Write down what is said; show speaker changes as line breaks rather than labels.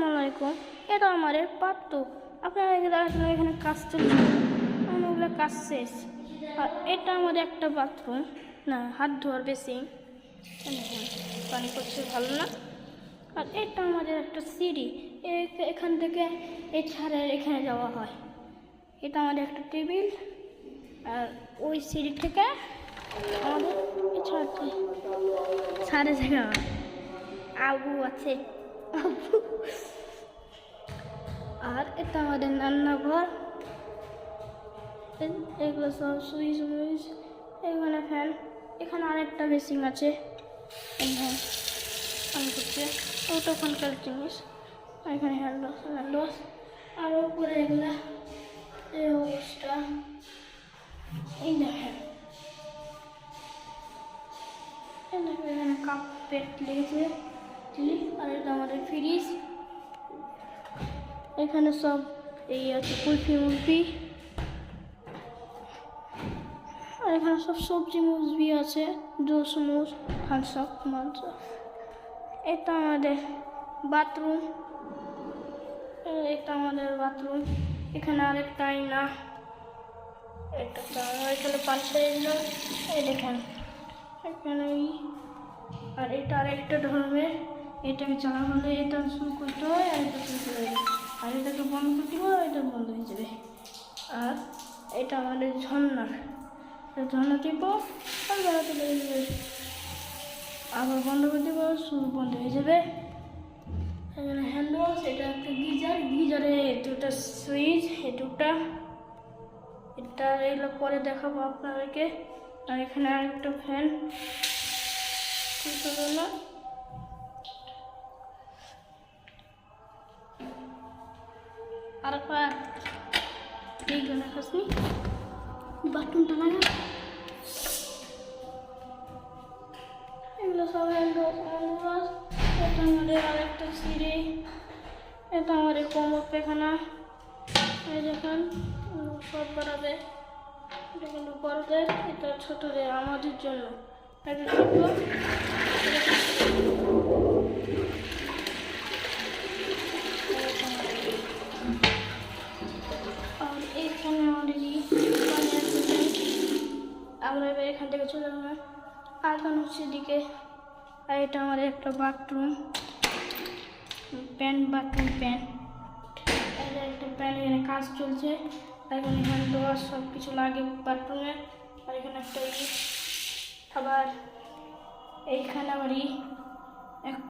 আসসালামু আলাইকুম। এটা আমাদের পাত্র। আপনারা দেখেন এখানে কাজ চলছে, ওগুলো কাজ শেষ। আর এটা আমাদের একটা বাথরুম, না হাত ধোয়ার বেসিন। পানি করছে ভালো না। আর এটা আমাদের একটা সিঁড়ি, এখান থেকে এই ছাড়ের এখানে যাওয়া হয়। এটা আমাদের একটা টেবিল, আর ওই সিঁড়ি থেকে আমাদের ছাড়ে জায়গা আবু আছে আবু। আর এটা আমাদের রান্নাঘর, এগুলো সব সুইচ মুইচ, এখানে ফ্যান, এখানে আরেকটা বেসিন আছে পানি করছে, ওটা ওখানকার জিনিস। এখানে হ্যান্ডওয়াশ আর উপরে এগুলা এই অবস্থা। এই দেখেন এখানে কাপ পেট লেগেছে, আর এটা আমাদের ফ্রিজ। এখানে সব এই আছে কুলফি মুলফি, আর এখানে সব সবজি মুসবি আছে, জুস মুস, থামসআপ মাংস। এটা আমাদের বাথরুম, এখানে আরেকটা আয়না, এখানে পানি ছেড়ে দিলাম। এই দেখেন এখানে, আর এটা আরেকটা ধরনের, এটাকে চালা হলে এটা শুরু করতে হয়, আর এটা শুরু করে দেবে, আর এটাকে বন্ধ করতে হয়, এটা বন্ধ হয়ে যাবে। আর এটা আমাদের ঝর্ণা টিপো আর বেড়াতে লেগে যাবে, আবার বন্ধ করে দেবো, শুরু বন্ধ হয়ে যাবে। এখানে হ্যান্ডওয়াশ, এটা একটা গিজারে দুটা সুইচ, এটা এগুলো পরে দেখাবো আপনাদেরকে। আর এখানে আরেকটা ফ্যান, না আর এইগুলো খাসনি বাথরুমটা লাগা, এগুলো সব হ্যান্ডওয়াশ। এটা আমাদের আরেকটা সিঁড়ি, এটা আমাদের কোমর পেখানা। এই দেখেন সব বাড়াবে, এটা কিন্তু বড়দের, এটা ছোটদের, আমাদের জন্য এটা ছোট। আর এইখানে আমাদের আমরা এবার এখান থেকে চলে যাবো আগান হচ্ছে দিকে। আর এটা আমাদের একটা বাথরুম, বাথরুম একটা প্যান, এখানে কাজ চলছে। আর এখানে হ্যান্ডওয়াশ সব কিছু লাগে বাথরুমে। আর এখানে একটা আবার এইখানে আবার